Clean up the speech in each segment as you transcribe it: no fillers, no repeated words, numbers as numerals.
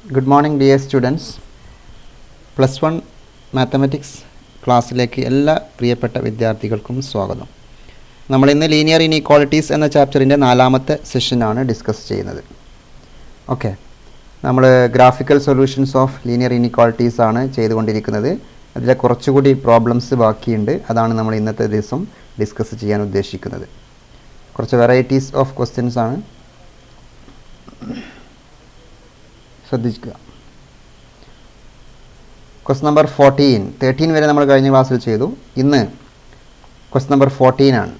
Good morning dear students. Plus 1 mathematics ക്ലാസ്സിലേക്ക് എല്ലാ പ്രിയപ്പെട്ട വിദ്യാർത്ഥികൾക്കും സ്വാഗതം. നമ്മൾ ഇന്ന് ലീനിയർ ഇനീക്വാളിറ്റീസ് എന്ന ചാപ്റ്ററിൻ്റെ 4ാമത്തെ സെഷനാണ് ഡിസ്കസ് ചെയ്യുന്നത്. ഓക്കെ, നമ്മൾ graphical solutions of linear inequalities ആണ് ചെയ്തുകൊണ്ടിരിക്കുന്നത്. അതിലെ കുറച്ചുകൂടി പ്രോബ്ലംസ് ബാക്കിയുണ്ട്. അതാണ് നമ്മൾ ഇന്നത്തെ ദിവസം ഡിസ്കസ് ചെയ്യാൻ ഉദ്ദേശിക്കുന്നത്. കുറച്ച് വെറൈറ്റീസ് ഓഫ് ക്വസ്റ്റ്യൻസ് ആണ്, ശ്രദ്ധിക്കുക. ക്വസ്റ്റ്യൻ നമ്പർ 13 വരെ നമ്മൾ കഴിഞ്ഞ ക്ലാസ്സിൽ ചെയ്തു. ഇന്ന് ക്വസ്റ്റ്യൻ നമ്പർ 14 ആണ്.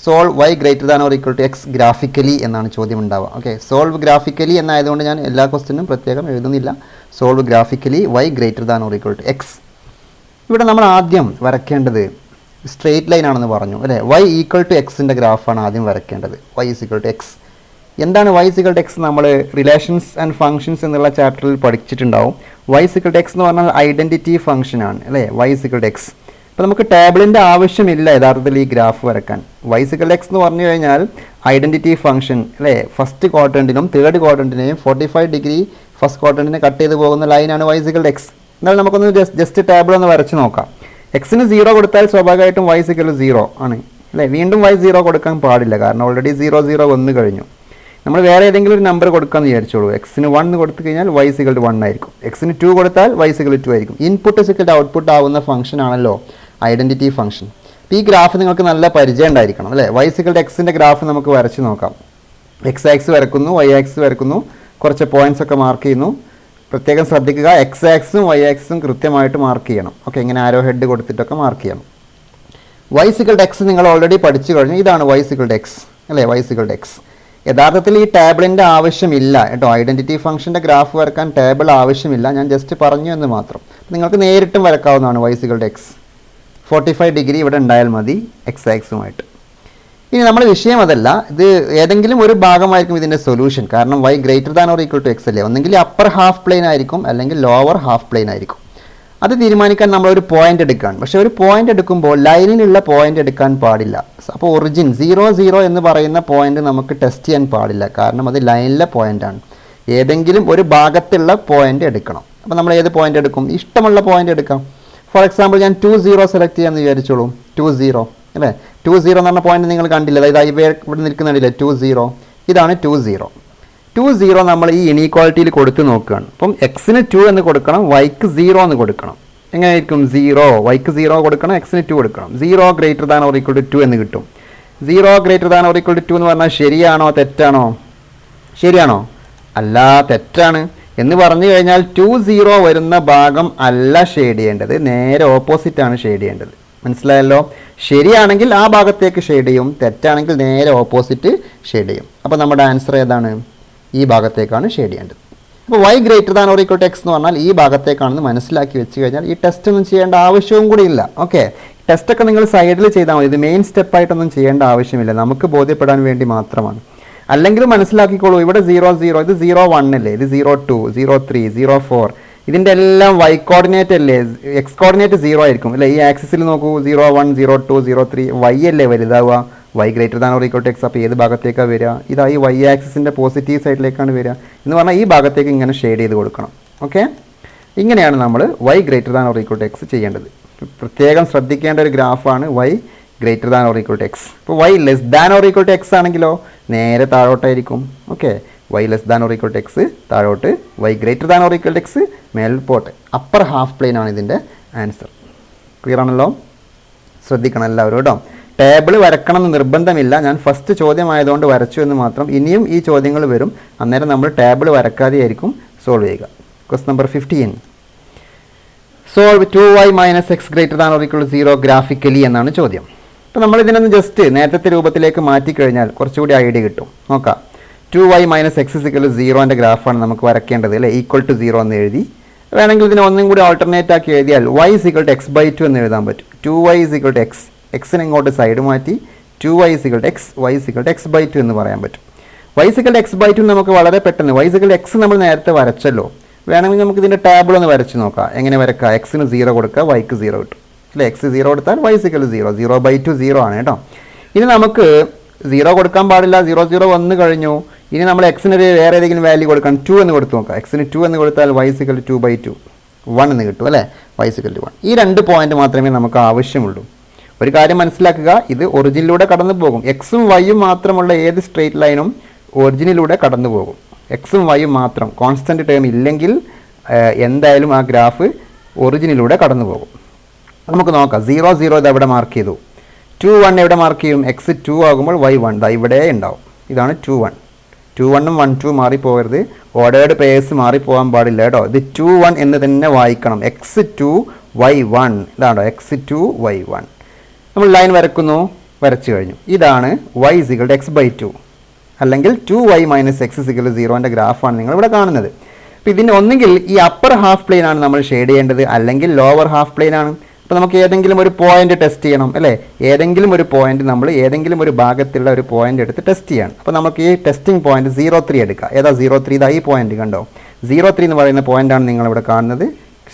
Solve Y greater than or equal to X graphically എന്നാണ് ചോദ്യം ഉണ്ടാവുക. ഓക്കെ, സോൾവ് ഗ്രാഫിക്കലി എന്നായതുകൊണ്ട് ഞാൻ എല്ലാ ക്വസ്റ്റ്യനും പ്രത്യേകം എഴുതുന്നില്ല. Solve graphically Y greater than or equal to X. ഇവിടെ നമ്മൾ ആദ്യം വരയ്ക്കേണ്ടത് സ്ട്രെയിറ്റ് ലൈൻ ആണെന്ന് പറഞ്ഞു അല്ലേ. വൈ ഈക്വൽ ടു എക്സിൻ്റെ ഗ്രാഫാണ് ആദ്യം വരയ്ക്കേണ്ടത്. Y is equal to X. എന്താണ് Y is equal to X? നമ്മൾ റിലേഷൻസ് ആൻഡ് ഫംഗ്ഷൻസ് എന്നുള്ള ചാപ്റ്ററിൽ പഠിച്ചിട്ടുണ്ടാവും. Y is equal to X എന്ന് പറഞ്ഞാൽ ഐഡൻറ്റിറ്റി ഫംഗ്ഷനാണ് അല്ലേ. Y is equal to X. അപ്പോൾ നമുക്ക് ടേബിളിൻ്റെ ആവശ്യമില്ല യഥാർത്ഥത്തിൽ ഈ ഗ്രാഫ് വരയ്ക്കാൻ. Y is equal to X എന്ന് പറഞ്ഞു കഴിഞ്ഞാൽ ഐഡൻറ്റിറ്റി ഫംഗ്ഷൻ അല്ലേ. ഫസ്റ്റ് ക്വാഡ്രൻറ്റിനും തേർഡ് ക്വാഡ്രൻറ്റിനെയും 45 ഡിഗ്രി ഫസ്റ്റ് ക്വാഡ്രൻറ്റിനെ കട്ട് ചെയ്ത് പോകുന്ന ലൈനാണ് Y is equal to X. എന്നാൽ നമുക്കൊന്ന് ജസ്റ്റ് ടേബിൾ ഒന്ന് വരച്ച് നോക്കാം. എക്സിന് 0 കൊടുത്താൽ സ്വാഭാവികമായിട്ടും വൈ ഈസ് ഈക്വൽ ടു 0 ആണ് അല്ലേ. വീണ്ടും വൈ 0 കൊടുക്കാൻ പാടില്ല, കാരണം ഓൾറെഡി 0 വന്നു കഴിഞ്ഞു. നമ്മൾ വേറെ ഏതെങ്കിലും ഒരു നമ്പർ കൊടുക്കാമെന്ന് വിചാരിച്ചോളൂ. എക്സിന് 1 കൊടുത്തു കഴിഞ്ഞാൽ വൈ ഈക്വൽ ടു 1 ആയിരിക്കും. എക്സിന് 2 കൊടുത്താൽ വൈ ഈക്വൽ ടു 2 ആയിരിക്കും. ഇൻപുട്ട് ഈക്വൽ ടു ഔട്ട്പുട്ട് ആവുന്ന ഫംഗ്ഷൻ ആണല്ലോ ഐഡൻറ്റിറ്റി ഫംഗ്ഷൻ. അപ്പോൾ ഈ ഗ്രാഫ് നിങ്ങൾക്ക് നല്ല പരിചയം ഉണ്ടായിരിക്കണം അല്ലേ. വൈ ഈക്വൽ ടു എക്സിൻ്റെ ഗ്രാഫ് നമുക്ക് വരച്ച് നോക്കാം. എക്സ് ആക്സ് വരക്കുന്നു, വൈ ആക്സ് വരക്കുന്നു, കുറച്ച് പോയിൻറ്റ്സ് ഒക്കെ മാർക്ക് ചെയ്യുന്നു. പ്രത്യേകം ശ്രദ്ധിക്കുക, എക്സ് ആക്സും വൈ ആക്സും കൃത്യമായിട്ട് മാർക്ക് ചെയ്യണം. ഓക്കെ, ഇങ്ങനെ ആരോ ഹെഡ് കൊടുത്തിട്ടൊക്കെ മാർക്ക് ചെയ്യണം. വൈ ഈക്വൽ ടു എക്സ് നിങ്ങൾ ഓൾറെഡി പഠിച്ചു കഴിഞ്ഞു. ഇതാണ് വൈ ഈക്വൽ ടു എക്സ് അല്ലേ. Y equal to X. യഥാർത്ഥത്തിൽ ഈ ടേബിളിൻ്റെ ആവശ്യമില്ല കേട്ടോ. ഐഡൻറ്റിറ്റി ഫംഗ്ഷൻ്റെ ഗ്രാഫ് വരക്കാൻ ടേബിൾ ആവശ്യമില്ല. ഞാൻ ജസ്റ്റ് പറഞ്ഞു എന്ന് മാത്രം. നിങ്ങൾക്ക് നേരിട്ടും വരക്കാവുന്നതാണ് Y equal to X. 45 degree ഇവിടെ ഉണ്ടായാൽ മതി എക്സ് ആക്സുമായിട്ട്. ഇനി നമ്മുടെ വിഷയം അതല്ല, ഇത് ഏതെങ്കിലും ഒരു ഭാഗമായിരിക്കും ഇതിൻ്റെ സൊല്യൂഷൻ. കാരണം Y greater than or equal to X അല്ലേ. ഒന്നെങ്കിൽ അപ്പർ ഹാഫ് പ്ലെയിൻ ആയിരിക്കും, അല്ലെങ്കിൽ ലോവർ ഹാഫ് പ്ലെയിൻ ആയിരിക്കും. അത് തീരുമാനിക്കാൻ നമ്മളൊരു പോയിന്റ് എടുക്കുകയാണ്. പക്ഷേ ഒരു പോയിന്റ് എടുക്കുമ്പോൾ ലൈനിലുള്ള പോയിന്റ് എടുക്കാൻ പാടില്ല. അപ്പോൾ ഒറിജിൻ 0 എന്ന് പറയുന്ന പോയിന്റ് നമുക്ക് ടെസ്റ്റ് ചെയ്യാൻ പാടില്ല, കാരണം അത് ലൈനിലെ പോയിന്റാണ്. ഏതെങ്കിലും ഒരു ഭാഗത്തുള്ള പോയിന്റ് എടുക്കണം. അപ്പോൾ നമ്മൾ ഏത് പോയിന്റ് എടുക്കും? ഇഷ്ടമുള്ള പോയിന്റ് എടുക്കാം. ഫോർ എക്സാമ്പിൾ ഞാൻ 2 സെലക്ട് ചെയ്യാമെന്ന് വിചാരിച്ചോളൂ. 2 അല്ലേ. 2 എന്ന് പറഞ്ഞ പോയിന്റ് നിങ്ങൾ കണ്ടില്ല, അതായത് ഇവിടെ നിൽക്കുന്നുണ്ടല്ലേ 2 ഇതാണ് 2 നമ്മൾ ഈ ഇനീക്വാളിറ്റിയിൽ കൊടുത്ത് നോക്കുകയാണ്. അപ്പം എക്സിന് 2 എന്ന് കൊടുക്കണം, വൈക്ക് 0 എന്ന് കൊടുക്കണം. എങ്ങനെയായിരിക്കും? 0 വൈക്ക് 0 കൊടുക്കണം, എക്സിന് 2 കൊടുക്കണം. 0 greater than or equal to 2 എന്ന് കിട്ടും. 0 greater than or equal to 2 എന്ന് പറഞ്ഞാൽ ശരിയാണോ തെറ്റാണോ? ശരിയാണോ? അല്ല, തെറ്റാണ്. എന്ന് പറഞ്ഞു കഴിഞ്ഞാൽ 2 വരുന്ന ഭാഗം അല്ല ഷെയ്ഡ് ചെയ്യേണ്ടത്, നേരെ ഓപ്പോസിറ്റാണ് ഷെയ്ഡ് ചെയ്യേണ്ടത്. മനസ്സിലായല്ലോ? ശരിയാണെങ്കിൽ ആ ഭാഗത്തേക്ക് ഷെയ്ഡ് ചെയ്യും, തെറ്റാണെങ്കിൽ നേരെ ഓപ്പോസിറ്റ് ഷെയ്ഡ് ചെയ്യും. അപ്പോൾ നമ്മുടെ ആൻസർ ഏതാണ്? ഈ ഭാഗത്തേക്കാണ് ഷെയ്ഡ് ചെയ്യേണ്ടത്. അപ്പോൾ Y greater than or equal to X എന്ന് പറഞ്ഞാൽ ഈ ഭാഗത്തേക്കാണെന്ന് മനസ്സിലാക്കി വെച്ച് കഴിഞ്ഞാൽ ഈ ടെസ്റ്റ് ഒന്നും ചെയ്യേണ്ട ആവശ്യവും കൂടി ഇല്ല. ഓക്കെ, ടെസ്റ്റൊക്കെ നിങ്ങൾ സൈഡിൽ ചെയ്താൽ മതി. ഇത് മെയിൻ സ്റ്റെപ്പായിട്ടൊന്നും ചെയ്യേണ്ട ആവശ്യമില്ല, നമുക്ക് ബോധ്യപ്പെടാൻ വേണ്ടി മാത്രമാണ്. അല്ലെങ്കിൽ മനസ്സിലാക്കിക്കോളൂ, ഇവിടെ 0 ഇത് 01 അല്ലേ, ഇത് 02 03 04 ഇതിൻ്റെ എല്ലാം വൈ കോർഡിനേറ്റ് അല്ലേ. എക്സ് കോർഡിനേറ്റ് 0 ആയിരിക്കും അല്ലേ. ഈ ആക്സിസിൽ നോക്കൂ, 01 02 03 വൈ അല്ലേ വലുതാവുക. Y greater than or equal to X. അപ്പോൾ ഏത് ഭാഗത്തേക്കാണ് വരിക? ഇതാ ഈ വൈ ആക്സിസിൻ്റെ പോസിറ്റീവ് സൈഡിലേക്കാണ് വരിക. എന്ന് പറഞ്ഞാൽ ഈ ഭാഗത്തേക്ക് ഇങ്ങനെ ഷെയ്ഡ് ചെയ്ത് കൊടുക്കണം. ഓക്കെ, ഇങ്ങനെയാണ് നമ്മൾ Y greater than or equal to X ചെയ്യേണ്ടത്. പ്രത്യേകം ശ്രദ്ധിക്കേണ്ട ഒരു ഗ്രാഫാണ് Y greater than or equal to X. അപ്പോൾ Y less than or equal to X ആണെങ്കിലോ നേരെ താഴോട്ടായിരിക്കും. Okay, Y less than or equal to X താഴോട്ട്, Y greater than or equal to X മേൽപോട്ട്. അപ്പർ ഹാഫ് പ്ലെയിൻ ആണ് ഇതിൻ്റെ answer. Clear ആണല്ലോ? ശ്രദ്ധിക്കണം എല്ലാവരും കേട്ടോ. ടേബിൾ വരക്കണം എന്ന് നിർബന്ധമില്ല, ഞാൻ ഫസ്റ്റ് ചോദ്യമായതുകൊണ്ട് വരച്ചു എന്ന് മാത്രം. ഇനിയും ഈ ചോദ്യങ്ങൾ വരും, അന്നേരം നമ്മൾ ടേബിൾ വരക്കാതെയായിരിക്കും സോൾവ് ചെയ്യുക. Question number 15. Solve 2y - x greater than or equal to 0 graphically എന്നാണ് ചോദ്യം. അപ്പോൾ നമ്മൾ ഇതിനൊന്ന് ജസ്റ്റ് നേരത്തെ രൂപത്തിലേക്ക് മാറ്റിക്കഴിഞ്ഞാൽ കുറച്ചുകൂടി ഐഡിയ കിട്ടും. നോക്കാം. 2y - x = 0ൻ്റെ ഗ്രാഫാണ് നമുക്ക് വരയ്ക്കേണ്ടത് അല്ലേ. ഈക്വൽ ടു 0 എന്ന് എഴുതി. വേണമെങ്കിൽ ഇതിനെ ഒന്നും കൂടി ഓൾട്ടർനേറ്റ് ആക്കി എഴുതിയാൽ y = x/2 എന്ന് എഴുതാൻ പറ്റും. 2y = x, എക്സിനെ ഇങ്ങോട്ട് സൈഡ് മാറ്റി 2y = x, y = x/2 എന്ന് പറയാൻ പറ്റും. y = x/2 നമുക്ക് വളരെ പെട്ടെന്ന്, y = x നമ്മൾ നേരത്തെ വരച്ചല്ലോ. വേണമെങ്കിൽ നമുക്ക് ഇതിൻ്റെ ടേബിൾ ഒന്ന് വരച്ച് നോക്കാം. എങ്ങനെ വരക്കുക? എക്സിന് 0 കൊടുക്കുക, വൈക്ക് 0 കിട്ടും അല്ലേ. x 0 കൊടുത്താൽ y = 0, 0/2 0 ആണ് കേട്ടോ. ഇനി നമുക്ക് 0 കൊടുക്കാൻ പാടില്ല, 0 വന്നു കഴിഞ്ഞു. ഇനി നമ്മൾ എക്സിന് ഒരു വേറെ ഏതെങ്കിലും വാല്യൂ കൊടുക്കണം, 2 എന്ന് കൊടുത്ത് നോക്കാം. എക്സിന് 2 എന്ന് കൊടുത്താൽ y = 2/2 1 എന്ന് കിട്ടും അല്ലേ, y = 1. ഈ 2 പോയിന്റ് മാത്രമേ നമുക്ക് ആവശ്യമുള്ളൂ. ഒരു കാര്യം മനസ്സിലാക്കുക, ഇത് ഒറിജിനിലൂടെ കടന്നു പോകും. എക്സും വൈയും മാത്രമുള്ള ഏത് സ്ട്രെയിറ്റ് ലൈനും ഒറിജിനിലൂടെ കടന്നു പോകും. എക്സും വൈയും മാത്രം, കോൺസ്റ്റൻറ്റ് ടേം ഇല്ലെങ്കിൽ എന്തായാലും ആ ഗ്രാഫ് ഒറിജിനിലൂടെ കടന്നു പോകും. നമുക്ക് നോക്കാം. 0 0 ഇത് എവിടെ മാർക്ക് ചെയ്തു, 2 1 എവിടെ മാർക്ക് ചെയ്യും, എക്സ് 2 ആകുമ്പോൾ y 1 ഇവിടെ ഉണ്ടാവും. ഇതാണ് 2 1. 2 1 1 2 മാറിപ്പോകരുത്, ഓർഡേർഡ് പേഴ്സ് മാറിപ്പോകാൻ പാടില്ല കേട്ടോ. ഇത് 2 1 എന്ന് തന്നെ വായിക്കണം. x2 y 1 ഇതാണോ, x2 y 1. നമ്മൾ ലൈൻ വരക്കുന്നു, വരച്ചു കഴിഞ്ഞു. ഇതാണ് y = x/2 അല്ലെങ്കിൽ 2y - x = 0ൻ്റെ ഗ്രാഫാണ് നിങ്ങൾ ഇവിടെ കാണുന്നത്. അപ്പോൾ ഇതിന് ഒന്നുകിൽ ഈ അപ്പർ ഹാഫ് പ്ലെയിൻ ആണ് നമ്മൾ ഷെയ്ഡ് ചെയ്യേണ്ടത്, അല്ലെങ്കിൽ ലോവർ ഹാഫ് പ്ലെയിൻ ആണ്. അപ്പോൾ നമുക്ക് ഏതെങ്കിലും ഒരു പോയിന്റ് ടെസ്റ്റ് ചെയ്യണം അല്ലേ, ഏതെങ്കിലും ഒരു പോയിന്റ് നമ്മൾ ഏതെങ്കിലും ഒരു ഭാഗത്തുള്ള ഒരു പോയിന്റ് എടുത്ത് ടെസ്റ്റ് ചെയ്യണം. അപ്പോൾ നമുക്ക് ഈ ടെസ്റ്റിംഗ് പോയിന്റ് 0 3 എടുക്കാം. ഏതാ 0 3? ഇതാ ഈ പോയിന്റ് കണ്ടോ, 0 3 എന്ന് പറയുന്ന പോയിന്റാണ് നിങ്ങളിവിടെ കാണുന്നത്.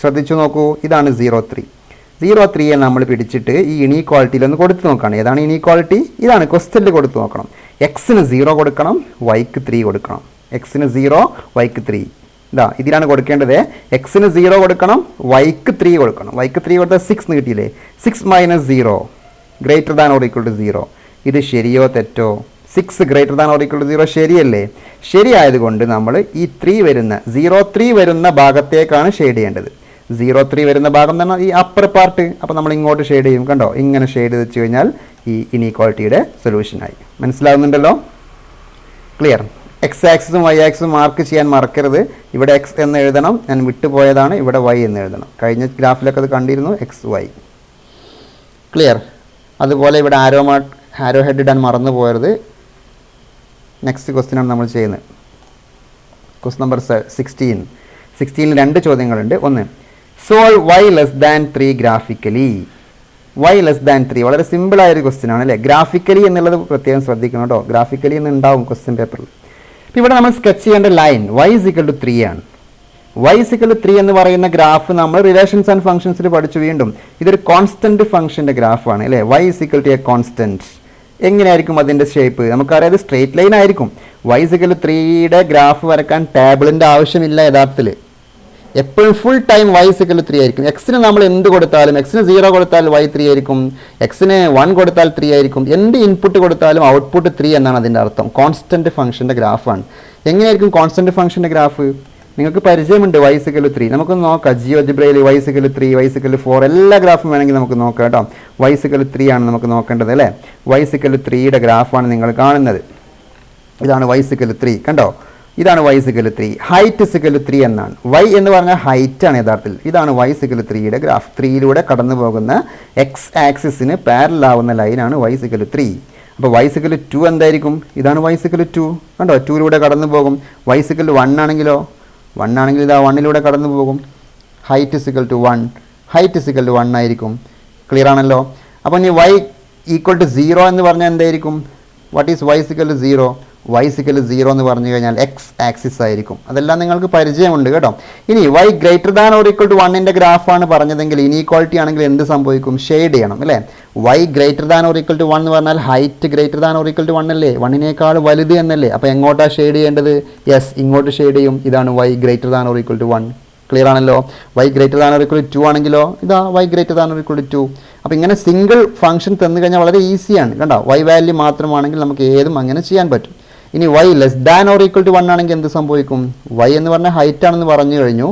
ശ്രദ്ധിച്ചു നോക്കൂ, ഇതാണ് 0 3. 0 3യെ നമ്മൾ പിടിച്ചിട്ട് ഈ ഇനീക്വാളിറ്റിയിൽ ഒന്ന് കൊടുത്ത് നോക്കുകയാണ്. ഏതാണ് ഇനീക്വാളിറ്റി? ഇതാണ് ക്വസ്റ്റ്യനിൽ കൊടുത്ത് നോക്കണം. എക്സിന് 0 കൊടുക്കണം, വൈക്ക് 3 കൊടുക്കണം. എക്സിന് 0 വൈക്ക് 3 ഇതാ ഇതിലാണ് കൊടുക്കേണ്ടത്. എക്സിന് 0 കൊടുക്കണം, വൈക്ക് 3 കൊടുക്കണം. വൈക്ക് 3 കൊടുത്താൽ 6 എന്ന് കിട്ടിയില്ലേ. 6 - 0 > 0. ഇത് ശരിയോ തെറ്റോ? 6 > 0 ശരിയല്ലേ? ശരിയായതുകൊണ്ട് നമ്മൾ ഈ 3 വരുന്ന 0 3 വരുന്ന ഭാഗത്തേക്കാണ് ഷെയ്ഡ് ചെയ്യേണ്ടത്. 0 3 വരുന്ന ഭാഗം എന്ന് പറഞ്ഞാൽ ഈ അപ്പർ പാർട്ട്. അപ്പോൾ നമ്മൾ ഇങ്ങോട്ട് ഷെയ്ഡ് ചെയ്യും. കണ്ടോ, ഇങ്ങനെ ഷെയ്ഡ് വെച്ച് കഴിഞ്ഞാൽ ഈ ഇനീക്വാളിറ്റിയുടെ സൊല്യൂഷനായി. മനസ്സിലാവുന്നുണ്ടല്ലോ? ക്ലിയർ? എക്സ് ആക്സിസും വൈ ആക്സിസും മാർക്ക് ചെയ്യാൻ മറക്കരുത്. ഇവിടെ എക്സ് എന്ന് എഴുതണം, ഞാൻ വിട്ടുപോയതാണ്. ഇവിടെ വൈ എന്ന് എഴുതണം. കഴിഞ്ഞ ഗ്രാഫിലൊക്കെ അത് കണ്ടിരുന്നു, എക്സ് വൈ. ക്ലിയർ? അതുപോലെ ഇവിടെ ആരോ ഹെഡ് ഇടാൻ മറന്നു പോയരുത്. നെക്സ്റ്റ് ക്വസ്റ്റ്യനാണ് നമ്മൾ ചെയ്യുന്നത്. Question number 16. 16ൽ 2 ചോദ്യങ്ങളുണ്ട്. ഒന്ന്, സോൾവ് y <3 ഗ്രാഫിക്കലി. y <3 വളരെ സിമ്പിളായൊരു ക്വസ്റ്റ്യൻ ആണ് അല്ലേ. ഗ്രാഫിക്കലി എന്നുള്ളത് പ്രത്യേകം ശ്രദ്ധിക്കണം കേട്ടോ. ഗ്രാഫിക്കലി എന്ന് ഉണ്ടാവും ക്വസ്റ്റ്യൻ പേപ്പറിൽ. ഇപ്പോൾ ഇവിടെ നമ്മൾ സ്കെച്ച് ചെയ്യേണ്ട ലൈൻ y = 3 ആണ്. y = 3 എന്ന് പറയുന്ന ഗ്രാഫ് നമ്മൾ റിലേഷൻസ് ആൻഡ് ഫംഗ്ഷൻസിൽ പഠിച്ചു. വീണ്ടും ഇതൊരു കോൺസ്റ്റന്റ് ഫംഗ്ഷൻ്റെ ഗ്രാഫാണ് അല്ലേ. y = a constant. എങ്ങനെയായിരിക്കും അതിൻ്റെ ഷേപ്പ്? നമുക്കറിയാം, അത് സ്ട്രേറ്റ് ലൈൻ ആയിരിക്കും. y = 3യുടെ ഗ്രാഫ് വരക്കാൻ ടേബിളിൻ്റെ ആവശ്യമില്ല യഥാർത്ഥത്തിൽ. എപ്പോഴും ഫുൾ ടൈം y = 3 ആയിരിക്കും. എക്സിന് നമ്മൾ എന്ത് കൊടുത്താലും, എക്സിന് 0 കൊടുത്താൽ y 3 ആയിരിക്കും, എക്സിന് 1 കൊടുത്താൽ 3 ആയിരിക്കും. എന്ത് ഇൻപുട്ട് കൊടുത്താലും ഔട്ട്പുട്ട് 3 എന്നാണ് അതിൻ്റെ അർത്ഥം. കോൺസ്റ്റന്റ് ഫംഗ്ഷൻ്റെ ഗ്രാഫാണ്. എങ്ങനെയായിരിക്കും കോൺസ്റ്റന്റ് ഫംഗ്ഷൻ്റെ ഗ്രാഫ്? നിങ്ങൾക്ക് പരിചയമുണ്ട് y = 3. നമുക്കൊന്ന് നോക്കാം. ജിയോജിബ്രയിൽ y = 3, y = 4 എല്ലാ ഗ്രാഫും വേണമെങ്കിൽ നമുക്ക് നോക്കാം കേട്ടോ. y = 3 ആണ് നമുക്ക് നോക്കേണ്ടത് അല്ലേ. y = 3യുടെ ഗ്രാഫാണ് നിങ്ങൾ കാണുന്നത്. ഇതാണ് y = 3. കണ്ടോ, ഇതാണ് y = 3. ഹൈറ്റ് = 3 എന്നാണ്. y എന്ന് പറഞ്ഞാൽ ഹൈറ്റ് ആണ് യഥാർത്ഥത്തിൽ. ഇതാണ് y = 3യുടെ ഗ്രാഫ്. 3യിലൂടെ കടന്നു പോകുന്ന എക്സ് ആക്സിസിന് പാരലൽ ആവുന്ന ലൈനാണ് y = 3. അപ്പോൾ y = 2 എന്തായിരിക്കും? ഇതാണ് y = 2. കണ്ടോ, 2യിലൂടെ കടന്നു പോകും. y = 1 ആണെങ്കിലോ, 1 ആണെങ്കിൽ ഇതാ 1യിലൂടെ കടന്നു പോകും. ഹൈറ്റ് = 1, ഹൈറ്റ് = 1 ആയിരിക്കും. ക്ലിയർ ആണല്ലോ? അപ്പോൾ ഇനി y = 0 എന്ന് പറഞ്ഞാൽ എന്തായിരിക്കും? What is y = 0? y = 0 എന്ന് പറഞ്ഞു കഴിഞ്ഞാൽ എക്സ് ആക്സിസ് ആയിരിക്കും. അതെല്ലാം നിങ്ങൾക്ക് പരിചയമുണ്ട് കേട്ടോ. ഇനി y > 1ൻ്റെ ഗ്രാഫാണ് പറഞ്ഞതെങ്കിൽ, ഇനീക്വാളിറ്റി ആണെങ്കിൽ എന്ത് സംഭവിക്കും? ഷെയ്ഡ് ചെയ്യണം അല്ലേ. y > 1 എന്ന് പറഞ്ഞാൽ ഹൈറ്റ് > 1 അല്ലേ, 1നേക്കാൾ വലുത് എന്നല്ലേ. അപ്പോൾ എങ്ങോട്ടാണ് ഷെയ്ഡ് ചെയ്യേണ്ടത്? യെസ്, ഇങ്ങോട്ട് ഷെയ്ഡ് ചെയ്യും. ഇതാണ് y > 1. ക്ലിയർ ആണല്ലോ? y > 2 ആണെങ്കിലോ, ഇതാ y > 2. അപ്പോൾ ഇങ്ങനെ സിംഗിൾ ഫംഗ്ഷൻ തന്നു കഴിഞ്ഞാൽ വളരെ ഈസിയാണ്. കണ്ടോ, y വാല്യൂ മാത്രമാണെങ്കിൽ നമുക്ക് ഏതും അങ്ങനെ ചെയ്യാൻ പറ്റും. ഇനി y < 1 ആണെങ്കിൽ എന്ത് സംഭവിക്കും? y എന്ന് പറഞ്ഞാൽ ഹൈറ്റ് ആണെന്ന് പറഞ്ഞു കഴിഞ്ഞു.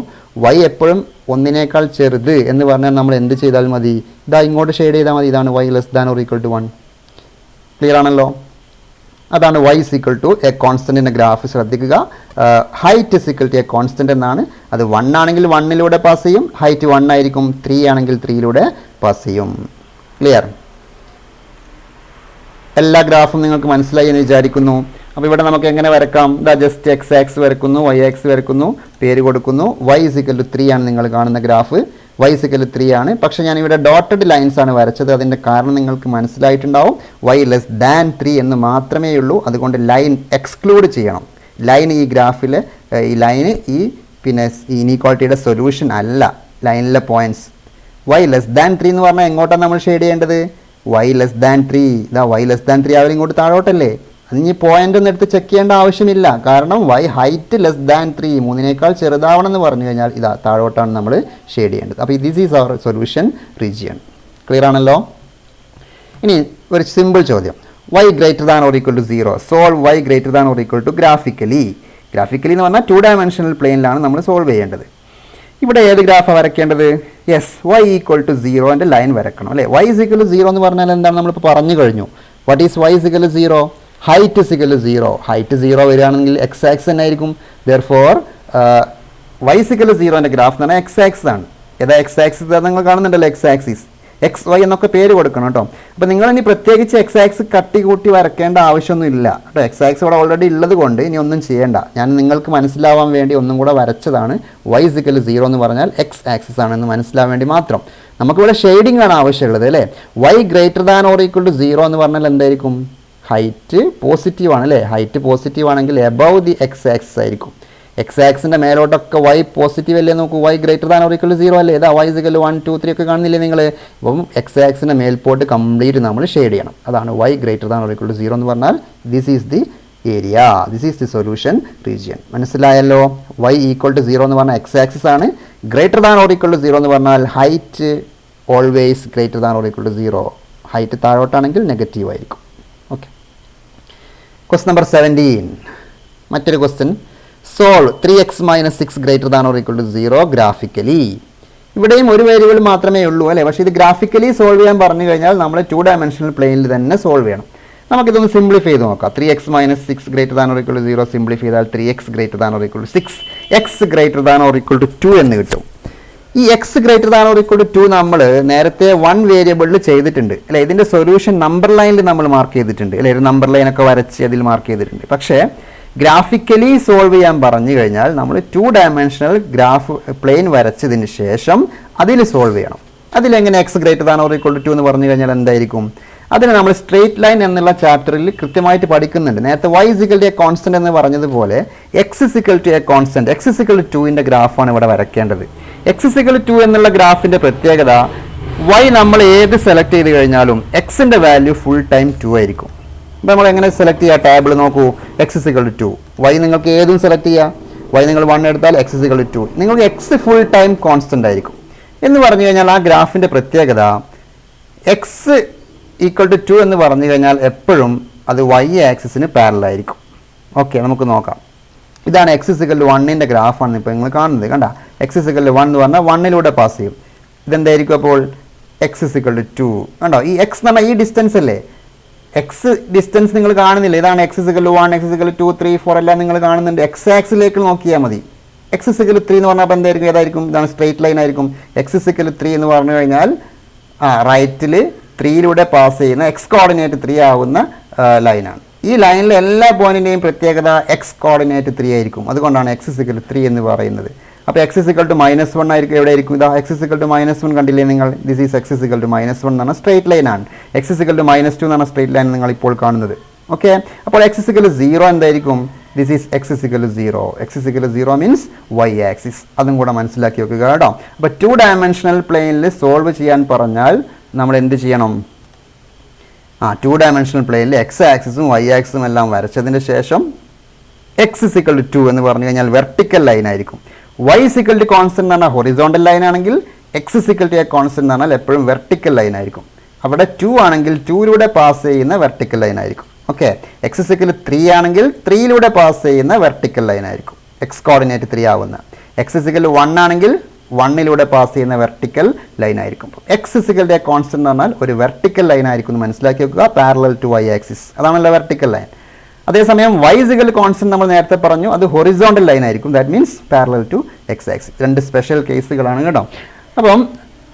y എപ്പോഴും 1നേക്കാൾ ചെറുത് എന്ന് പറഞ്ഞാൽ നമ്മൾ എന്ത് ചെയ്താൽ മതി? ഇതാ ഇങ്ങോട്ട് ഷെയ്ഡ് ചെയ്താൽ മതി. ഇതാണ് y < 1. ക്ലിയർ ആണല്ലോ? അതാണ് y = a കോൺസ്റ്റന്റിൻ്റെ ഗ്രാഫ്. ശ്രദ്ധിക്കുക, ഹൈറ്റ് = a കോൺസ്റ്റന്റ് എന്നാണ്. അത് 1 ആണെങ്കിൽ 1യിലൂടെ പാസ് ചെയ്യും, ഹൈറ്റ് 1 ആയിരിക്കും. 3 ആണെങ്കിൽ 3യിലൂടെ പാസ് ചെയ്യും. ക്ലിയർ? എല്ലാ ഗ്രാഫും നിങ്ങൾക്ക് മനസ്സിലായി എന്ന് വിചാരിക്കുന്നു. അപ്പോൾ ഇവിടെ നമുക്ക് എങ്ങനെ വരക്കാം? ഇതാ ജസ്റ്റ് എക്സ് ആക്സ് വരക്കുന്നു, y ആക്സ് വരക്കുന്നു, പേര് കൊടുക്കുന്നു. y = 3 ആണ് നിങ്ങൾ കാണുന്ന ഗ്രാഫ്. y = 3 ആണ്. പക്ഷേ ഞാനിവിടെ ഡോട്ടഡ് ലൈൻസ് ആണ് വരച്ചത്. അതിൻ്റെ കാരണം നിങ്ങൾക്ക് മനസ്സിലായിട്ടുണ്ടാവും. y < 3 എന്ന് മാത്രമേ ഉള്ളൂ. അതുകൊണ്ട് ലൈൻ എക്സ്ക്ലൂഡ് ചെയ്യണം. ലൈൻ ഈ ഗ്രാഫിൽ ഈ ലൈന് ഈ പിന്നെ ഇനീക്വാളിറ്റിയുടെ സൊല്യൂഷൻ അല്ല. ലൈനിലെ പോയിൻറ്റ്സ് y < 3 എന്ന് പറഞ്ഞാൽ എങ്ങോട്ടാണ് നമ്മൾ ഷെയ്ഡ് ചെയ്യേണ്ടത്? y < 3. ഇതാ y < 3 ആയാലും ഇങ്ങോട്ട് താഴോട്ടല്ലേ. ഇനി പോയിന്റ് ഒന്നും എടുത്ത് ചെക്ക് ചെയ്യേണ്ട ആവശ്യമില്ല. കാരണം y ഹൈറ്റ് ലെസ് ദാൻ 3 3നേക്കാൾ ചെറുതാവണം എന്ന് പറഞ്ഞു കഴിഞ്ഞാൽ ഇതാ താഴോട്ടാണ് നമ്മൾ ഷെയ്ഡ് ചെയ്യേണ്ടത്. അപ്പോൾ this is our solution region. Clear ആണല്ലോ. ഇനി ഒരു സിമ്പിൾ ചോദ്യം, y greater than or equal to 0 solve y greater than or equal to graphically. Graphically എന്ന് പറഞ്ഞാൽ 2 ഡയമെൻഷണൽ പ്ലെയിനിലാണ് നമ്മൾ സോൾവ് ചെയ്യേണ്ടത്. ഇവിടെ ഏത് ഗ്രാഫാണ് വരയ്ക്കേണ്ടത്? Yes, y equal to 0 line വരക്കണം അല്ലേ. y is equal to 0 എന്ന് പറഞ്ഞാൽ എന്താണ് നമ്മളിപ്പോൾ പറഞ്ഞു കഴിഞ്ഞു. What is y is equal to 0? Height is equal to 0. Height 0 വരികയാണെങ്കിൽ എക്സ് ആക്സിസ് തന്നെ ആയിരിക്കും. Therefore y is equal to 0 graph എന്ന് പറഞ്ഞാൽ എക്സ് ആക്സിസ് ആണ്. ഏതാ എക്സ് ആക്സിസ്? നിങ്ങൾ കാണുന്നുണ്ടല്ലോ എക്സ് ആക്സിസ്, എക്സ് വൈ എന്നൊക്കെ പേര് കൊടുക്കണം കേട്ടോ. അപ്പോൾ നിങ്ങൾ ഇനി പ്രത്യേകിച്ച് എക്സ് ആക്സിസ് കട്ടി കൂട്ടി വരയ്ക്കേണ്ട ആവശ്യമൊന്നും ഇല്ല കേട്ടോ. എക്സ് ആക്സിസ് ഇവിടെ ഓൾറെഡി ഉള്ളത് കൊണ്ട് ഇനി ഒന്നും ചെയ്യേണ്ട. ഞാൻ നിങ്ങൾക്ക് മനസ്സിലാവാൻ വേണ്ടി ഒന്നും കൂടെ വരച്ചതാണ്. y is equal to 0 എന്ന് പറഞ്ഞാൽ എക്സ് ആക്സിസ് ആണെന്ന് മനസ്സിലാവാൻ വേണ്ടി മാത്രം. നമുക്കിവിടെ ഷെയ്ഡിംഗ് ആണ് ആവശ്യമുള്ളത് അല്ലേ. y greater than or equal to 0 എന്ന് പറഞ്ഞാൽ എന്തായിരിക്കും? ഹൈറ്റ് പോസിറ്റീവ് ആണ് അല്ലേ. ഹൈറ്റ് പോസിറ്റീവ് ആണെങ്കിൽ എബവ് ദി എക്സ് ആക്സിസ് ആയിരിക്കും. എക്സ് ആക്സിൻ്റെ മേലോട്ടൊക്കെ y പോസിറ്റീവ് അല്ലേ നോക്കൂ. y greater than or equal to 0 അല്ലേ. ഇതാ y is equal to 1 2 3 ഒക്കെ കാണുന്നില്ലേ നിങ്ങൾ. അപ്പം എക്സ് ആക്സിൻ്റെ മേൽപോട്ട് കംപ്ലീറ്റ് നമ്മൾ ഷെയ്ഡ് ചെയ്യണം. അതാണ് y greater than or equal to 0 എന്ന് പറഞ്ഞാൽ this is the area, this is the solution region. മനസ്സിലായല്ലോ. y ഈക്വൽ ടു 0 എന്ന് പറഞ്ഞാൽ എക്സ് ആക്സിസ് ആണ്. Greater than or equal to 0 എന്ന് പറഞ്ഞാൽ height always greater than or equal to 0. Height താഴോട്ടാണെങ്കിൽ negative ആയിരിക്കും. Okay, question number 17. മറ്റൊരു question, solve 3x - 6 greater than or equal to 0 graphically. ഇവിടെയും ഒരു വേരിയബിൾ മാത്രമേ ഉള്ളൂ അല്ലേ. പക്ഷേ ഇത് ഗ്രാഫിക്കലി സോൾവ് ചെയ്യാൻ പറഞ്ഞു കഴിഞ്ഞാൽ നമ്മൾ 2 ഡയമെൻഷണൽ പ്ലെയിനിൽ തന്നെ സോൾവ് ചെയ്യണം. നമുക്കിതൊന്ന് സിംപ്ലിഫൈ ചെയ്ത് നോക്കാം. 3x - 6 greater than or equal to 0 simplify ചെയ്താൽ 3x greater than or equal to 6, x greater than or equal to 2 എന്ന് കിട്ടും. ഈ x greater than or equal to 2 നമ്മൾ നേരത്തെ 1 വേരിയബിളിൽ ചെയ്തിട്ടുണ്ട് അല്ലേ. ഇതിൻ്റെ സൊല്യൂഷൻ നമ്പർ ലൈനിൽ നമ്മൾ മാർക്ക് ചെയ്തിട്ടുണ്ട് അല്ലേ. ഒരു നമ്പർ ലൈനൊക്കെ വരച്ച് അതിൽ മാർക്ക് ചെയ്തിട്ടുണ്ട്. പക്ഷേ ഗ്രാഫിക്കലി സോൾവ് ചെയ്യാൻ പറഞ്ഞു കഴിഞ്ഞാൽ നമ്മൾ 2 ഡയമെൻഷണൽ ഗ്രാഫ് പ്ലെയിൻ വരച്ചതിന് ശേഷം അതിൽ സോൾവ് ചെയ്യണം. അതിലെങ്ങനെ X greater than or equal to 2 എന്ന് പറഞ്ഞു കഴിഞ്ഞാൽ എന്തായിരിക്കും? അതിന് നമ്മൾ സ്ട്രേറ്റ് ലൈൻ എന്നുള്ള ചാപ്റ്ററിൽ കൃത്യമായിട്ട് പഠിക്കുന്നുണ്ട്. നേരത്തെ y is equal to a constant എന്ന് പറഞ്ഞതുപോലെ x is equal to a constant, x is equal to 2 ഗ്രാഫാണ് ഇവിടെ വരയ്ക്കേണ്ടത്. x is equal to 2 എന്നുള്ള ഗ്രാഫിൻ്റെ പ്രത്യേകത y നമ്മൾ ഏത് സെലക്ട് ചെയ്ത് കഴിഞ്ഞാലും എക്സിൻ്റെ വാല്യൂ ഫുൾ ടൈം 2 ആയിരിക്കും. അപ്പോൾ നമ്മൾ എങ്ങനെ സെലക്ട് ചെയ്യുക? ടേബിൾ നോക്കൂ, x is equal to 2. y നിങ്ങൾക്ക് ഏതും സെലക്ട് ചെയ്യാം. y നിങ്ങൾ 1 എടുത്താൽ x is equal to 2. നിങ്ങൾക്ക് x ഫുൾ ടൈം കോൺസ്റ്റൻ്റ് ആയിരിക്കും എന്ന് പറഞ്ഞു കഴിഞ്ഞാൽ ആ ഗ്രാഫിൻ്റെ പ്രത്യേകത x ഈക്വൽ ടു 2 എന്ന് പറഞ്ഞു കഴിഞ്ഞാൽ എപ്പോഴും അത് y ആക്സിസിന് പാരലായിരിക്കും. ഓക്കെ, നമുക്ക് നോക്കാം. ഇതാണ് x is equal to 1ൻ്റെ ഗ്രാഫാണ് ഇപ്പോൾ നിങ്ങൾ കാണുന്നത്. കണ്ട, x is equal to 1 എന്ന് പറഞ്ഞാൽ 1ലൂടെ പാസ് ചെയ്യും. ഇതെന്തായിരിക്കും അപ്പോൾ? x is equal to 2. കണ്ടോ, ഈ x എന്ന് പറഞ്ഞാൽ ഈ ഡിസ്റ്റൻസ് അല്ലേ. എക്സ് ഡിസ്റ്റൻസ് നിങ്ങൾ കാണുന്നില്ല. ഇതാണ് x is equal to 1, x is equal to 2, 3, 4 എല്ലാം നിങ്ങൾ കാണുന്നുണ്ട്. എക്സ് ആക്സിലേക്ക് നോക്കിയാൽ മതി. x is equal to 3 എന്ന് പറഞ്ഞാൽ എന്തായിരിക്കും? ഏതായിരിക്കും? ഇതാണ് സ്ട്രേറ്റ് ലൈൻ ആയിരിക്കും. x is equal to 3 എന്ന് പറഞ്ഞു കഴിഞ്ഞാൽ റൈറ്റിൽ 3ലൂടെ പാസ് ചെയ്യുന്ന എക്സ് കോർഡിനേറ്റ് 3 ആവുന്ന ലൈനാണ്. ഈ ലൈനിലെ എല്ലാ പോയിന്റിൻ്റെയും പ്രത്യേകത എക്സ് കോർഡിനേറ്റ് 3 ആയിരിക്കും. അതുകൊണ്ടാണ് x is equal to 3 എന്ന് പറയുന്നത്. അപ്പോൾ x is equal to -1 ആയിരിക്കും. എവിടെ ആയിരിക്കും? ഇതാ x is equal to -1 കണ്ടില്ലേ നിങ്ങൾ? This is x is equal to -1 എന്ന് പറഞ്ഞാൽ സ്ട്രേറ്റ് ലൈനാണ്. x is equal to -2 എന്ന് പറഞ്ഞാൽ സ്ട്രേറ്റ് ലൈൻ നിങ്ങൾ ഇപ്പോൾ കാണുന്നത്. ഓക്കെ, അപ്പോൾ x is equal to 0 എന്തായിരിക്കും? This is x is equal to 0. x is equal to 0 means y axis. അതും കൂടെ മനസ്സിലാക്കി വെക്കുക കേട്ടോ. അപ്പോൾ 2 ഡയമെൻഷണൽ പ്ലെയിനിൽ സോൾവ് ചെയ്യാൻ പറഞ്ഞാൽ നമ്മൾ എന്ത് ചെയ്യണം? 2 ഡയമെൻഷണൽ പ്ലെയിനിൽ എക്സ് ആക്സിസും y ആക്സിസും എല്ലാം വരച്ചതിന് ശേഷം x is equal to 2 എന്ന് പറഞ്ഞു കഴിഞ്ഞാൽ വെർട്ടിക്കൽ ലൈൻ ആയിരിക്കും. y is equal to constant എന്ന് പറഞ്ഞാൽ ഹൊറിസോണ്ടൽ ലൈൻ ആണെങ്കിൽ x is equal to a constant എന്ന് പറഞ്ഞാൽ എപ്പോഴും വെർട്ടിക്കൽ ലൈൻ ആയിരിക്കും. അവിടെ 2 ആണെങ്കിൽ 2ലൂടെ പാസ് ചെയ്യുന്ന വെർട്ടിക്കൽ ലൈൻ ആയിരിക്കും. Okay, x is equal to 3 ആണെങ്കിൽ 3ലൂടെ പാസ് ചെയ്യുന്ന വെർട്ടിക്കൽ ലൈൻ ആയിരിക്കും. എക്സ് കോർഡിനേറ്റ് 3 ആവുന്ന. x is equal to 1 ആണെങ്കിൽ 1ലൂടെ പാസ് ചെയ്യുന്ന വെർട്ടിക്കൽ ലൈൻ ആയിരിക്കും. x is equal to a constant എന്ന് പറഞ്ഞാൽ ഒരു വെർട്ടിക്കൽ ലൈൻ ആയിരിക്കും എന്ന് മനസ്സിലാക്കി വെക്കുക. പാരലൽ ടു y ആക്സിസ്, അതാണല്ലോ വെർട്ടിക്കൽ ലൈൻ. അതേസമയം y is equal to constant നമ്മൾ നേരത്തെ പറഞ്ഞു, അത് ഹൊറിസോണ്ടൽ ലൈൻ ആയിരിക്കും. That means parallel to x axis. 2 special കേസുകളാണ് കേട്ടോ. അപ്പം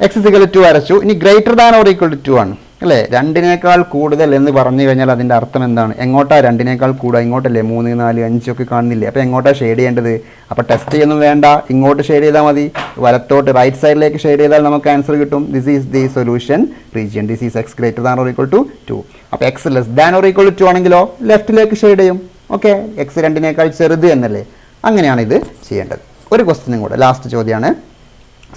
x is equal to 2 വരച്ചു. ഇനി greater than or equal to 2 ആണ് അല്ലേ. 2നേക്കാൾ കൂടുതൽ എന്ന് പറഞ്ഞു കഴിഞ്ഞാൽ അതിൻ്റെ അർത്ഥം എന്താണ്? എങ്ങോട്ടാ 2നേക്കാൾ കൂടുക? ഇങ്ങോട്ടല്ലേ? 3, 4, 5 ഒക്കെ കാണുന്നില്ലേ? അപ്പോൾ എങ്ങോട്ടാ ഷെയ്ഡ് ചെയ്യേണ്ടത്? അപ്പോൾ ടെസ്റ്റ് ചെയ്യൊന്നും വേണ്ട, ഇങ്ങോട്ട് ഷെയ്ഡ് ചെയ്താൽ മതി. വലത്തോട്ട് റൈറ്റ് സൈഡിലേക്ക് ഷെയ്ഡ് ചെയ്താൽ നമുക്ക് ആൻസർ കിട്ടും. This is the solution region. This is x greater than or equal to 2. അപ്പോൾ x less than or equal to 2 ആണെങ്കിലോ ലെഫ്റ്റിലേക്ക് ഷെയ്ഡ് ചെയ്യും. ഓക്കെ, x 2നേക്കാൾ ചെറുത് എന്നല്ലേ. അങ്ങനെയാണ് ഇത് ചെയ്യേണ്ടത്. ഒരു ക്വസ്റ്റ്യനും കൂടെ, ലാസ്റ്റ് ചോദ്യമാണ്.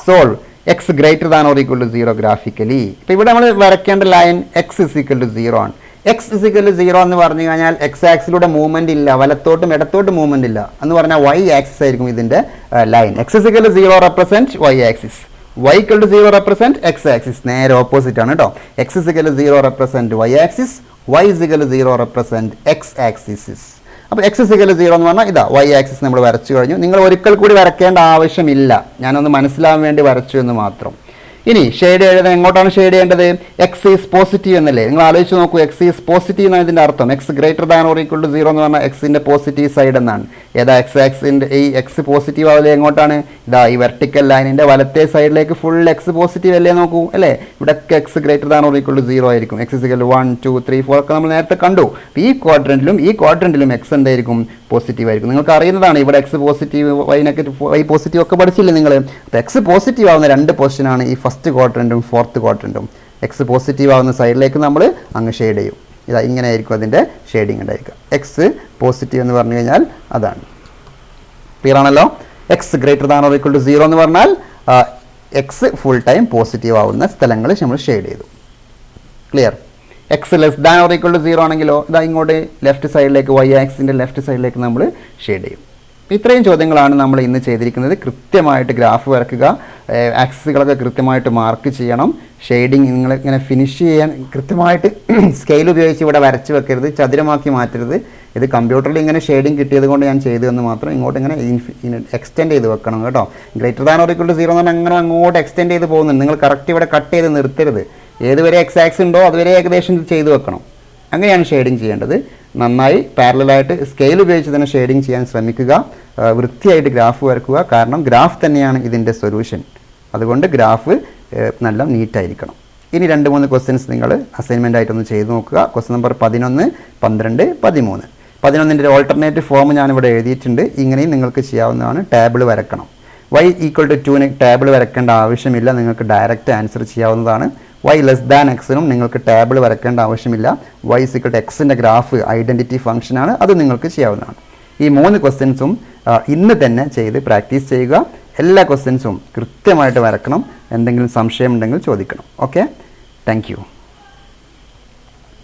Solve x greater than or equal to 0 graphically. ഇപ്പോൾ ഇവിടെ നമ്മൾ വരയ്ക്കേണ്ട line x is equal to 0 ആണ്. എക്സ് ഇസിക്കൽ 0 എന്ന് പറഞ്ഞു കഴിഞ്ഞാൽ എക്സ് ആക്സിലൂടെ മൂവ്മെന്റ് ഇല്ല, വലത്തോട്ടും ഇടത്തോട്ടും മൂവ്മെന്റ് ഇല്ല എന്ന് പറഞ്ഞാൽ വൈ ആക്സിസ് ആയിരിക്കും ഇതിന്റെ line. X is equal 0 represent y axis, y equal to 0 represent x axis, നേരെ ഓപ്പോസിറ്റ് ആണ് കേട്ടോ. x is equal to 0 represent y axis, y is equal to 0 represent x axis. അപ്പോൾ x is equal to 0 എന്ന് പറഞ്ഞാൽ ഇതാ y axis നമ്മൾ വരച്ചു കഴിഞ്ഞു. നിങ്ങൾ ഒരിക്കൽ കൂടി വരയ്ക്കേണ്ട ആവശ്യമില്ല, ഞാനൊന്ന് മനസ്സിലാവാൻ വേണ്ടി വരച്ചു എന്ന് മാത്രം. ഇനി ഷെയ്ഡ് എഴുതാൻ എങ്ങോട്ടാണ് ഷെയ്ഡ് ചെയ്യേണ്ടത്? എക്സ് ഈസ് പോസിറ്റീവ് എന്നല്ലേ, നിങ്ങൾ ആലോചിച്ച് നോക്കൂ. എക്സ് ഈസ് പോസിറ്റീവ് എന്നാണ് ഇതിൻ്റെ അർത്ഥം. X greater than or equal to 0 എന്ന് പറഞ്ഞാൽ എക്സിൻ്റെ പോസിറ്റീവ് സൈഡ് എന്നാണ്. ഏതാ എക്സ് ആക്സിൻ്റെ ഈ എക്സ് പോസിറ്റീവ് ആവില്ല എങ്ങോട്ടാണ്? ഇതാ ഈ വെർട്ടിക്കൽ ലൈനിൻ്റെ വലത്തെ സൈഡിലേക്ക് ഫുൾ എക്സ് പോസിറ്റീവ് അല്ലേ, നോക്കൂ അല്ലേ. ഇവിടെയൊക്കെ x greater than or equal to 0 ആയിരിക്കും. എക്സ് ഇസിക്കൽ 1 2 3 4 ഒക്കെ നമ്മൾ നേരത്തെ കണ്ടു. ഈ ക്വാഡ്രൻറ്റിലും എക്സ് എന്തായിരിക്കും? പോസിറ്റീവ് ആയിരിക്കും. നിങ്ങൾക്ക് അറിയുന്നതാണ് ഇവിടെ x positive y negative y positive ഒക്കെ പഠിച്ചില്ലേ നിങ്ങൾ. അപ്പോൾ എക്സ് പോസിറ്റീവ് ആവുന്ന രണ്ട് പൊസിഷനാണ് ഈ ഫസ്റ്റ് ക്വാഡ്രൻറ്റും ഫോർത്ത് ക്വാഡ്രൻറ്റും. എക്സ് പോസിറ്റീവ് ആവുന്ന സൈഡിലേക്ക് നമ്മൾ അങ്ങ് ഷെയ്ഡ് ചെയ്യും. ഇതാ ഇങ്ങനെ ആയിരിക്കും അതിൻ്റെ ഷെയ്ഡിങ് ഉണ്ടായിരിക്കുക. എക്സ് പോസിറ്റീവ് എന്ന് പറഞ്ഞു കഴിഞ്ഞാൽ അതാണ്. ക്ലിയർ ആണല്ലോ. X greater than or equal to 0 എന്ന് പറഞ്ഞാൽ എക്സ് ഫുൾ ടൈം പോസിറ്റീവ് ആവുന്ന സ്ഥലങ്ങൾ നമ്മൾ ഷെയ്ഡ് ചെയ്തു. Clear. X less than or equal to 0 ആണെങ്കിലോ ഇതാ ഇങ്ങോട്ട് ലെഫ്റ്റ് സൈഡിലേക്ക് വൈ ആക്സിൻ്റെ ലെഫ്റ്റ് സൈഡിലേക്ക് നമ്മൾ ഷെയ്ഡ് ചെയ്യും. ഇത്രയും ചോദ്യങ്ങളാണ് നമ്മൾ ഇന്ന് ചെയ്തിരിക്കുന്നത്. കൃത്യമായിട്ട് ഗ്രാഫ് വരയ്ക്കുക, ആക്സിസുകളൊക്കെ കൃത്യമായിട്ട് മാർക്ക് ചെയ്യണം. ഷെയ്ഡിങ് നിങ്ങൾ ഇങ്ങനെ ഫിനിഷ് ചെയ്യാൻ കൃത്യമായിട്ട് സ്കെയിൽ ഉപയോഗിച്ച് ഇവിടെ വരച്ച് വെക്കരുത്, ചതുരമാക്കി മാറ്റരുത്. ഇത് കമ്പ്യൂട്ടറിൽ ഇങ്ങനെ ഷെയ്ഡിങ് കിട്ടിയത് കൊണ്ട് ഞാൻ ചെയ്തു എന്ന് മാത്രം. ഇങ്ങോട്ട് ഇങ്ങനെ എക്സ്റ്റെൻഡ് ചെയ്ത് വെക്കണം കേട്ടോ. Greater than or equal to 0 എന്ന് പറഞ്ഞാൽ അങ്ങനെ അങ്ങോട്ട് എക്സ്റ്റെൻഡ് ചെയ്ത് പോകുന്നുണ്ട്. നിങ്ങൾ കറക്റ്റ് ഇവിടെ കട്ട് ചെയ്ത് നിർത്തരുത്. ഏതുവരെ എക്സ് ആക്സ് ഉണ്ടോ അതുവരെ ഏകദേശം ചെയ്ത് വെക്കണം. അങ്ങനെയാണ് ഷെയ്ഡിങ് ചെയ്യേണ്ടത്. നന്നായി പാരലായിട്ട് സ്കെയിൽ ഉപയോഗിച്ച് തന്നെ ഷെയ്ഡിങ് ചെയ്യാൻ ശ്രമിക്കുക. വൃത്തിയായിട്ട് ഗ്രാഫ് വരക്കുക. കാരണം ഗ്രാഫ് തന്നെയാണ് ഇതിൻ്റെ സൊല്യൂഷൻ. അതുകൊണ്ട് ഗ്രാഫ് നല്ല നീറ്റായിരിക്കണം. ഇനി 2-3 ക്വസ്റ്റ്യൻസ് നിങ്ങൾ അസൈൻമെൻ്റ് ആയിട്ടൊന്ന് ചെയ്ത് നോക്കുക. Question number 11, 12, 13. 11ൻ്റെ ഓൾട്ടർനേറ്റീവ് ഫോം ഞാനിവിടെ എഴുതിയിട്ടുണ്ട്. ഇങ്ങനെയും നിങ്ങൾക്ക് ചെയ്യാവുന്നതാണ്. ടേബിൾ വരക്കണം. y ഈക്വൽ ടു 2ന് ടേബിൾ വരക്കേണ്ട ആവശ്യമില്ല, നിങ്ങൾക്ക് ഡയറക്റ്റ് ആൻസർ ചെയ്യാവുന്നതാണ്. y ലെസ് ദാൻ എക്സിനും നിങ്ങൾക്ക് ടേബിൾ വരക്കേണ്ട ആവശ്യമില്ല. y ഈക്വൽ ടു എക്സിൻ്റെ ഗ്രാഫ് ഐഡൻറ്റിറ്റി ഫംഗ്ഷനാണ്, അത് നിങ്ങൾക്ക് ചെയ്യാവുന്നതാണ്. ഈ 3 ക്വസ്റ്റ്യൻസും ഇന്ന് തന്നെ ചെയ്ത് പ്രാക്ടീസ് ചെയ്യുക. എല്ലാ ക്വസ്റ്റ്യൻസും കൃത്യമായിട്ട് വരക്കണം. എന്തെങ്കിലും സംശയം ഉണ്ടെങ്കിൽ ചോദിക്കണം. Okay, thank you.